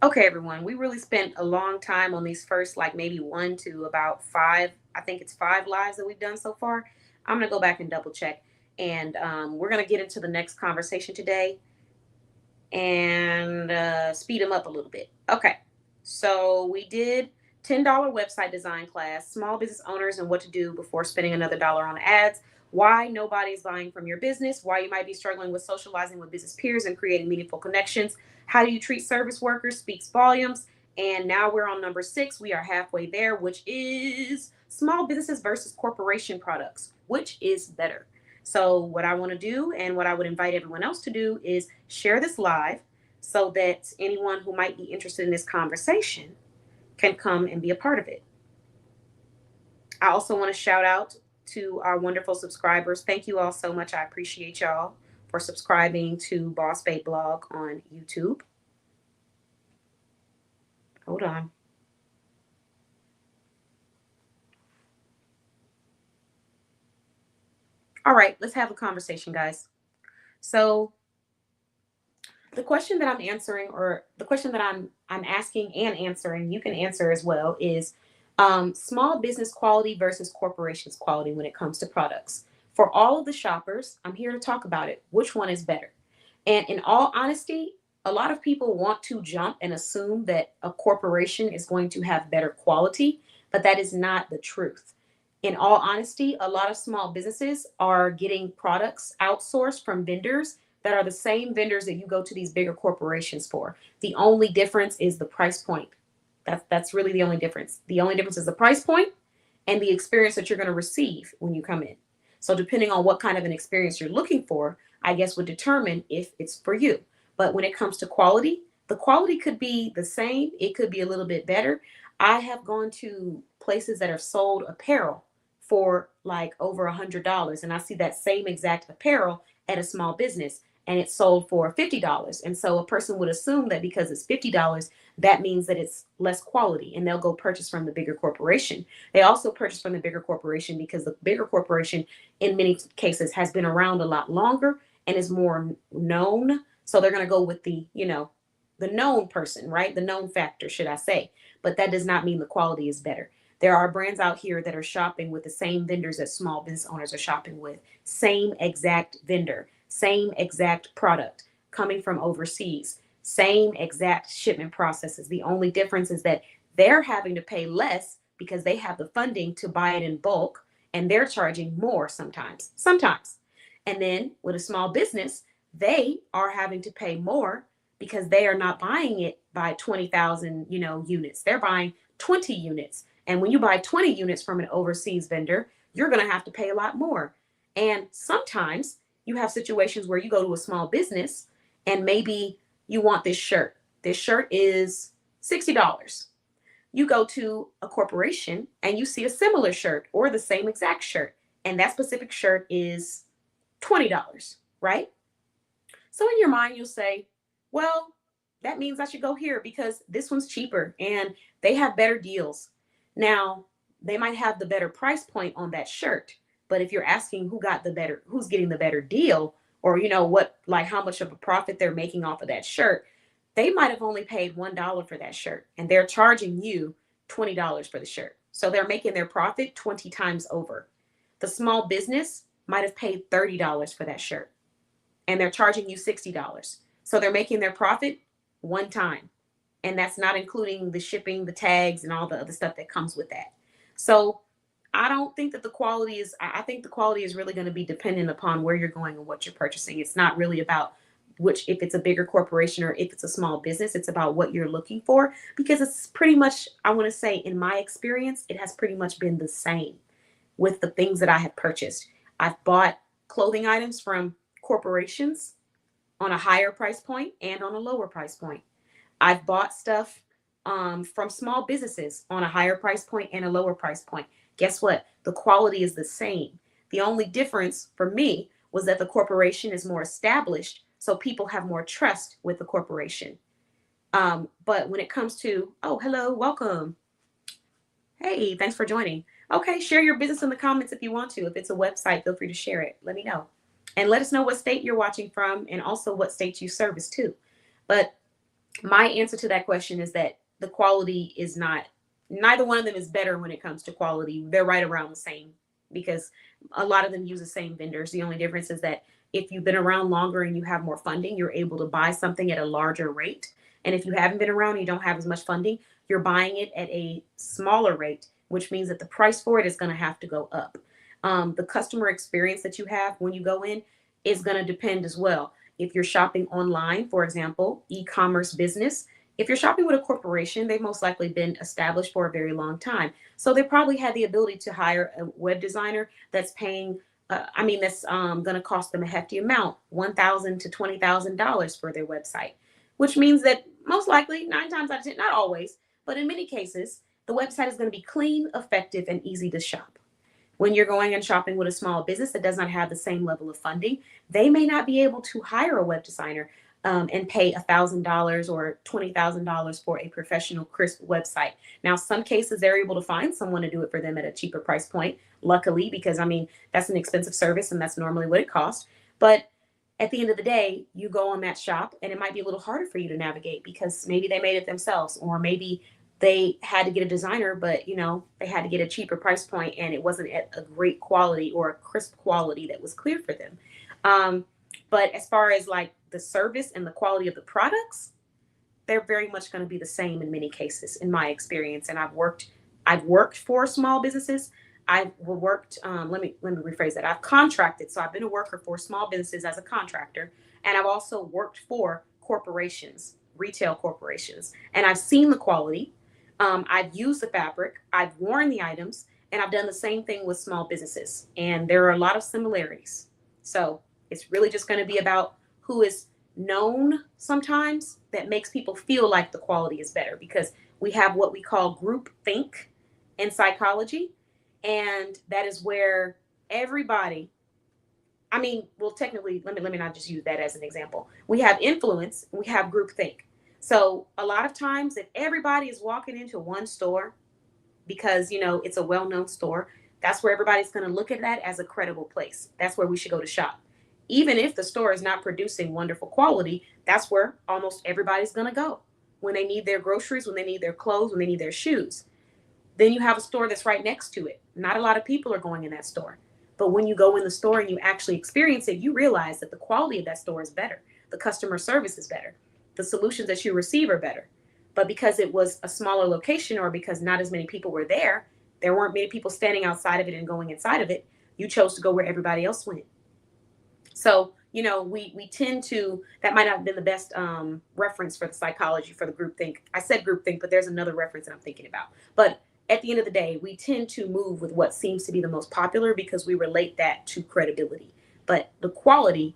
Okay, everyone, we really spent a long time on these first, like maybe one to about five. I think it's five lives that we've done so far. I'm going to go back and double check. And we're going to get into the next conversation today and speed them up a little bit. Okay, so we did $10 website design class, small business owners and what to do before spending another dollar on ads, why nobody's buying from your business, why you might be struggling with socializing with business peers and creating meaningful connections, how do you treat service workers, speaks volumes. And now we're on number six. We are halfway there, which is small businesses versus corporation products. Which is better? So, what I want to do and what I would invite everyone else to do is share this live so that anyone who might be interested in this conversation can come and be a part of it. I also want to shout out to our wonderful subscribers. Thank you all so much. I appreciate y'all for subscribing to Boss Babe Blog on YouTube. Hold on. All right, let's have a conversation, guys. So, the question that I'm answering, or the question that I'm asking and answering, you can answer as well, is small business quality versus corporations quality when it comes to products. For all of the shoppers, I'm here to talk about it. Which one is better? And in all honesty, a lot of people want to jump and assume that a corporation is going to have better quality, but that is not the truth. In all honesty, a lot of small businesses are getting products outsourced from vendors that are the same vendors that you go to these bigger corporations for. The only difference is the price point. That's really the only difference. The only difference is the price point and the experience that you're going to receive when you come in. So depending on what kind of an experience you're looking for, I guess would determine if it's for you. But when it comes to quality, the quality could be the same, it could be a little bit better. I have gone to places that have sold apparel for like over $100, and I see that same exact apparel at a small business and it's sold for $50. And so a person would assume that because it's $50, that means that it's less quality and they'll go purchase from the bigger corporation. They also purchase from the bigger corporation because the bigger corporation, in many cases, has been around a lot longer and is more known. So they're going to go with the known person, right? The known factor, should I say. But that does not mean the quality is better. There are brands out here that are shopping with the same vendors that small business owners are shopping with. Same exact vendor, same exact product coming from overseas, same exact shipment processes. The only difference is that they're having to pay less because they have the funding to buy it in bulk and they're charging more sometimes. Sometimes. And then with a small business, they are having to pay more because they are not buying it by 20,000, units. They're buying 20 units. And when you buy 20 units from an overseas vendor, you're going to have to pay a lot more. And sometimes you have situations where you go to a small business and maybe you want this shirt. This shirt is $60. You go to a corporation and you see a similar shirt or the same exact shirt, and that specific shirt is $20, right? So in your mind, you'll say, well, that means I should go here because this one's cheaper and they have better deals. Now, they might have the better price point on that shirt, but if you're asking who's getting the better deal, or what, like how much of a profit they're making off of that shirt, they might have only paid $1 for that shirt and they're charging you $20 for the shirt. So they're making their profit 20 times over. The small business might have paid $30 for that shirt and they're charging you $60. So they're making their profit one time. And that's not including the shipping, the tags, and all the other stuff that comes with that. So I don't think that the quality is, I think the quality is really going to be dependent upon where you're going and what you're purchasing. It's not really about if it's a bigger corporation or if it's a small business, it's about what you're looking for, because it's pretty much, I want to say, in my experience, it has pretty much been the same with the things that I have purchased. I've bought clothing items from corporations on a higher price point and on a lower price point. I've bought stuff from small businesses on a higher price point and a lower price point. Guess what? The quality is the same. The only difference for me was that the corporation is more established, so people have more trust with the corporation. But when it comes to, oh, hello, welcome. Hey, thanks for joining. Okay, share your business in the comments if you want to. If it's a website, feel free to share it. Let me know. And let us know what state you're watching from and also what state you service too. But My answer to that question is that the quality is not, neither one of them is better when it comes to quality. They're right around the same because a lot of them use the same vendors. The only difference is that if you've been around longer and you have more funding, you're able to buy something at a larger rate. And if you haven't been around and you don't have as much funding, you're buying it at a smaller rate, which means that the price for it is going to have to go up. The customer experience that you have when you go in is going to depend as well. If you're shopping online, for example, e-commerce business, if you're shopping with a corporation, they've most likely been established for a very long time. So they probably had the ability to hire a web designer that's paying, that's going to cost them a hefty amount, $1,000 to $20,000 for their website, which means that most likely, 9 times out of 10, not always, but in many cases, the website is going to be clean, effective, and easy to shop. When you're going and shopping with a small business that does not have the same level of funding, they may not be able to hire a web designer and pay $1,000 or $20,000 for a professional, crisp website. Now, some cases they're able to find someone to do it for them at a cheaper price point, luckily, because that's an expensive service and that's normally what it costs. But at the end of the day, you go on that shop and it might be a little harder for you to navigate because maybe they made it themselves, or maybe they had to get a designer, but they had to get a cheaper price point and it wasn't at a great quality or a crisp quality that was clear for them. But as far as like the service and the quality of the products, they're very much going to be the same in many cases, in my experience. And I've worked for small businesses. I've worked. Let me rephrase that. I've contracted, so I've been a worker for small businesses as a contractor, and I've also worked for corporations, retail corporations, and I've seen the quality. I've used the fabric, I've worn the items, and I've done the same thing with small businesses. And there are a lot of similarities. So it's really just going to be about who is known sometimes that makes people feel like the quality is better because we have what we call group think in psychology. And that is where everybody, well, technically, let me not just use that as an example. We have influence, we have group think. So a lot of times, if everybody is walking into one store because it's a well-known store, that's where everybody's going to look at that as a credible place. That's where we should go to shop. Even if the store is not producing wonderful quality, that's where almost everybody's going to go when they need their groceries, when they need their clothes, when they need their shoes. Then you have a store that's right next to it. Not a lot of people are going in that store. But when you go in the store and you actually experience it, you realize that the quality of that store is better. The customer service is better. The solutions that you receive are better. But because it was a smaller location or because not as many people were there weren't many people standing outside of it and going inside of it, you chose to go where everybody else went. So, we tend to, that might not have been the best reference for the psychology for the group think. I said group think, but there's another reference that I'm thinking about. But at the end of the day, we tend to move with what seems to be the most popular because we relate that to credibility. But the quality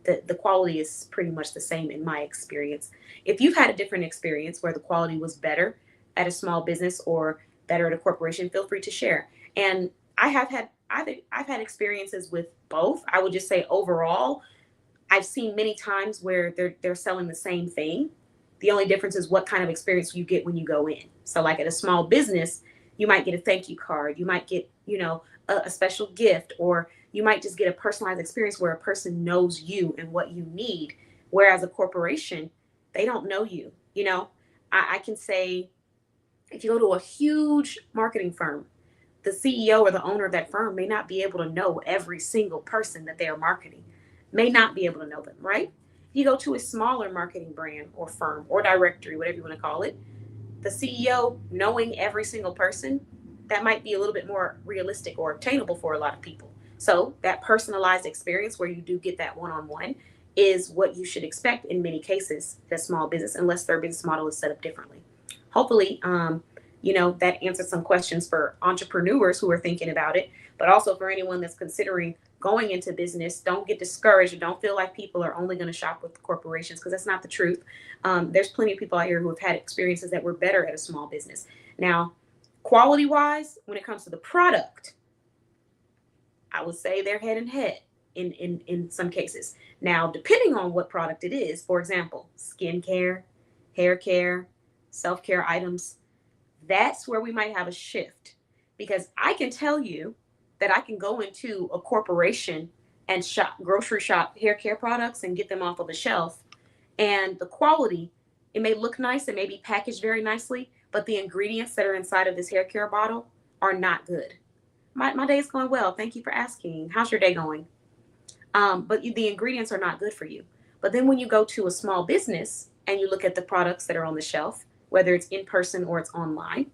is pretty much the same in my experience. If you've had a different experience where the quality was better at a small business or better at a corporation, feel free to share. And I've had experiences with both. I would just say overall, I've seen many times where they're selling the same thing. The only difference is what kind of experience you get when you go in. So like at a small business, you might get a thank you card, you might get, a special gift, or you might just get a personalized experience where a person knows you and what you need. Whereas a corporation, they don't know you. I can say if you go to a huge marketing firm, the CEO or the owner of that firm may not be able to know every single person that they are marketing, may not be able to know them, right? If you go to a smaller marketing brand or firm or directory, whatever you want to call it, the CEO knowing every single person, that might be a little bit more realistic or obtainable for a lot of people. So that personalized experience where you do get that one-on-one is what you should expect in many cases as small business, unless their business model is set up differently. Hopefully, that answers some questions for entrepreneurs who are thinking about it, but also for anyone that's considering going into business. Don't get discouraged, or don't feel like people are only going to shop with corporations, because that's not the truth. There's plenty of people out here who have had experiences that were better at a small business. Now, quality wise, when it comes to the product, I would say they're head and head in some cases. Now, depending on what product it is, for example, skincare, hair care, self-care items, that's where we might have a shift, because I can tell you that I can go into a corporation and grocery shop hair care products and get them off of a shelf, and the quality It may look nice, it may be packaged very nicely, but the ingredients that are inside of this hair care bottle are not good. My day is going well. Thank you for asking. How's your day going? But the ingredients are not good for you. But then when you go to a small business and you look at the products that are on the shelf, whether it's in person or it's online,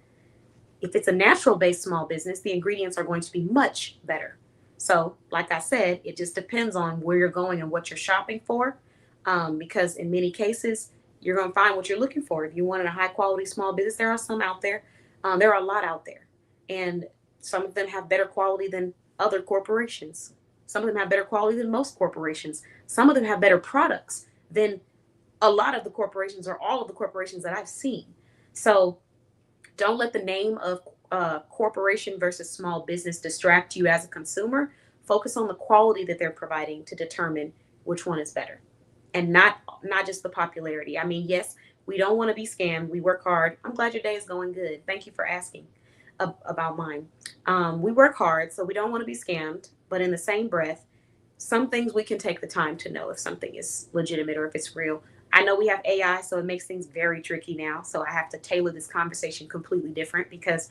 if it's a natural based small business, the ingredients are going to be much better. So, like I said, it just depends on where you're going and what you're shopping for. Because in many cases, you're going to find what you're looking for. If you want a high quality small business, there are some out there. There are a lot out there. And some of them have better quality than other corporations. Some of them have better quality than most corporations. Some of them have better products than a lot of the corporations or all of the corporations that I've seen. So don't let the name of corporation versus small business distract you as a consumer. Focus on the quality that they're providing to determine which one is better, and not just the popularity. I mean, yes, we don't want to be scammed. We work hard. I'm glad your day is going good. Thank you for asking about mine. We work hard, so we don't want to be scammed. But in the same breath, some things we can take the time to know if something is legitimate or if it's real. I know we have AI, so it makes things very tricky now. So I have to tailor this conversation completely different because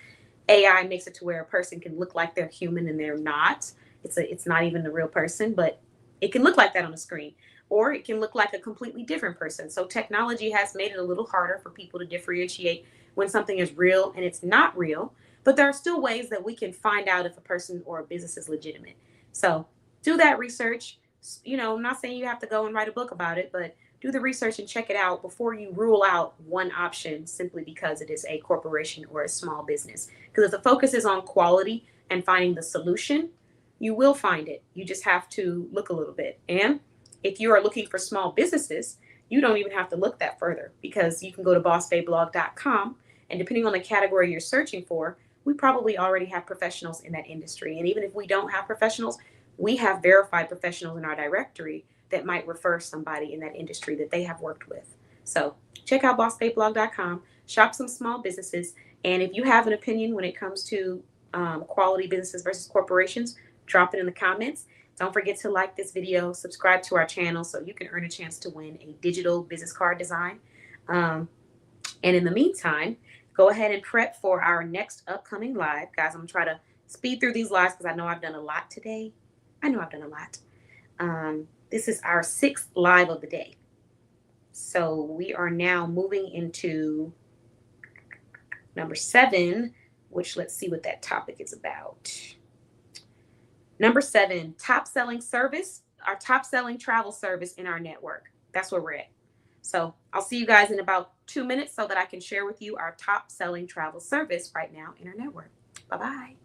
AI makes it to where a person can look like they're human and they're not. It's not even the real person, but it can look like that on the screen, or it can look like a completely different person. So technology has made it a little harder for people to differentiate when something is real and it's not real. But there are still ways that we can find out if a person or a business is legitimate. So do that research. I'm not saying you have to go and write a book about it, but do the research and check it out before you rule out one option simply because it is a corporation or a small business. Because if the focus is on quality and finding the solution, you will find it. You just have to look a little bit. And if you are looking for small businesses, you don't even have to look that further because you can go to bossbayblog.com, and depending on the category you're searching for, we probably already have professionals in that industry. And even if we don't have professionals, we have verified professionals in our directory that might refer somebody in that industry that they have worked with. So check out bossbayblog.com, shop some small businesses. And if you have an opinion when it comes to quality businesses versus corporations, drop it in the comments. Don't forget to like this video, subscribe to our channel so you can earn a chance to win a digital business card design. And in the meantime, go ahead and prep for our next upcoming live. Guys, I'm going to try to speed through these lives because I know I've done a lot today. This is our 6th live of the day. So we are now moving into number 7, which let's see what that topic is about. Number 7, top selling service, our top selling travel service in our network. That's where we're at. So I'll see you guys in about 2 minutes so that I can share with you our top selling travel service right now in our network. Bye-bye.